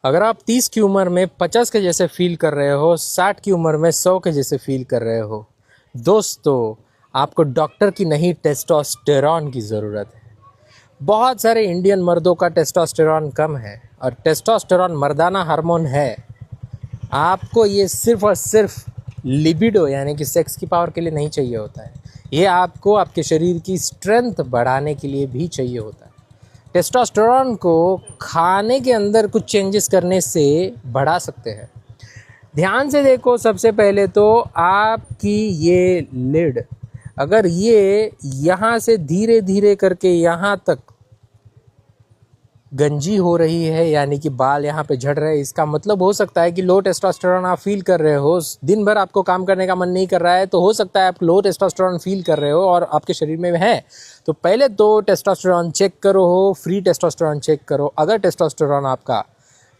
अगर आप 30 की उम्र में 50 के जैसे फील कर रहे हो, 60 की उम्र में 100 के जैसे फील कर रहे हो, दोस्तों आपको डॉक्टर की नहीं टेस्टोस्टेरॉन की ज़रूरत है। बहुत सारे इंडियन मर्दों का टेस्टोस्टेरॉन कम है और टेस्टोस्टेरॉन मर्दाना हार्मोन है। आपको ये सिर्फ और सिर्फ लिबिडो यानी कि सेक्स की पावर के लिए नहीं चाहिए होता है, ये आपको आपके शरीर की स्ट्रेंथ बढ़ाने के लिए भी चाहिए होता है। टेस्टोस्टेरॉन को खाने के अंदर कुछ चेंजेस करने से बढ़ा सकते हैं। ध्यान से देखो, सबसे पहले तो आपकी ये लिड, अगर ये यहाँ से धीरे धीरे करके यहाँ तक गंजी हो रही है यानी कि बाल यहाँ पे झड़ रहे हैं, इसका मतलब हो सकता है कि लो टेस्टोस्टेरोन आप फील कर रहे हो। दिन भर आपको काम करने का मन नहीं कर रहा है, तो हो सकता है आप लो टेस्टोस्टेरोन फील कर रहे हो और आपके शरीर में है। तो पहले तो टेस्टोस्टेरोन चेक करो, फ्री टेस्टोस्टेरोन चेक करो। अगर टेस्टोस्टेरोन आपका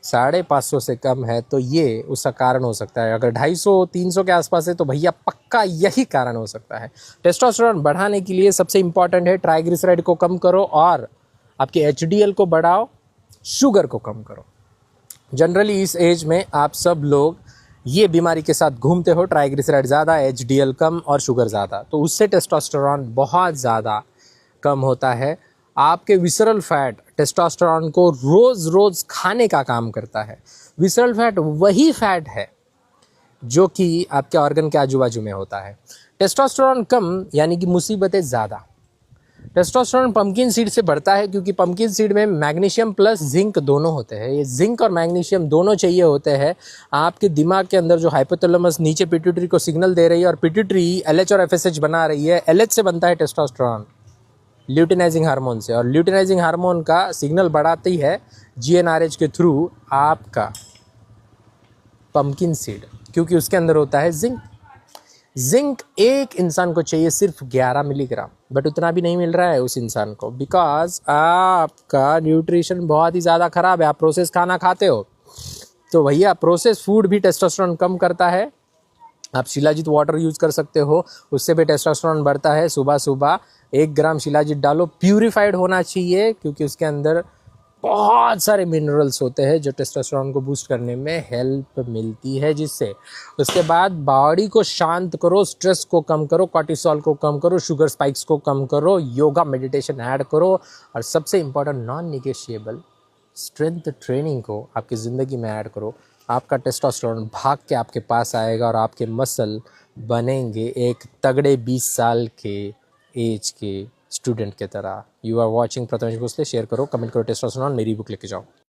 550 से कम है तो ये उसका कारण हो सकता है। अगर 250-300 के आसपास है तो भैया पक्का यही कारण हो सकता है। टेस्टोस्टेरोन बढ़ाने के लिए सबसे इंपॉर्टेंट है ट्राइग्लिसराइड को कम करो और आपके एचडीएल को बढ़ाओ, शुगर को कम करो। जनरली इस एज में आप सब लोग ये बीमारी के साथ घूमते हो, ट्राइग्लिसराइड ज़्यादा, एचडीएल कम और शुगर ज़्यादा, तो उससे टेस्टोस्टेरोन बहुत ज़्यादा कम होता है। आपके विसरल फैट टेस्टोस्टेरोन को रोज़ रोज़ खाने का काम करता है। विसरल फैट वही फैट है जो कि आपके ऑर्गन के आजू बाजू में होता है। टेस्टोस्टेरोन कम यानी कि मुसीबतें ज़्यादा। टेस्टोस्टेरोन पंपकिन सीड से बढ़ता है क्योंकि पंपकिन सीड में मैग्नीशियम प्लस जिंक दोनों होते हैं। ये जिंक और मैग्नीशियम दोनों चाहिए होते हैं आपके दिमाग के अंदर। जो हाइपोथैलेमस नीचे पिट्यूटरी को सिग्नल दे रही है और पिट्यूटरी एलएच और एफएसएच बना रही है। एलएच से बनता है टेस्टोस्टेरोन ल्यूटिनाइजिंग हार्मोन से, और ल्यूटिनाइजिंग हार्मोन का सिग्नल बढ़ाती है जीएनआरएच के थ्रू आपका पंपकिन सीड, क्योंकि उसके अंदर होता है जिंक। जिंक एक इंसान को चाहिए सिर्फ 11 मिलीग्राम, बट उतना भी नहीं मिल रहा है उस इंसान को, बिकॉज आपका न्यूट्रिशन बहुत ही ज़्यादा ख़राब है। आप प्रोसेस खाना खाते हो, तो भैया प्रोसेस फूड भी टेस्टोस्टेरोन कम करता है। आप शिलाजीत वाटर यूज़ कर सकते हो, उससे भी टेस्टोस्टेरोन बढ़ता है। सुबह सुबह 1 ग्राम शिलाजीत डालो, प्यूरिफाइड होना चाहिए क्योंकि उसके अंदर बहुत सारे मिनरल्स होते हैं जो टेस्टोस्टेरोन को बूस्ट करने में हेल्प मिलती है। जिससे उसके बाद बॉडी को शांत करो, स्ट्रेस को कम करो, कॉर्टिसोल को कम करो, शुगर स्पाइक्स को कम करो, योगा मेडिटेशन ऐड करो, और सबसे इम्पोर्टेंट नॉन निगेशिएबल स्ट्रेंथ ट्रेनिंग को आपकी ज़िंदगी में ऐड करो। आपका टेस्टोस्टेरोन भाग के आपके पास आएगा और आपके मसल बनेंगे एक तगड़े 20 साल के एज के स्टूडेंट की तरह। You are watching Prathamesh Bhosale. Share करो, कमेंट करो, टेस्टोस्टेरोन मेरी बुक लेके जाओ।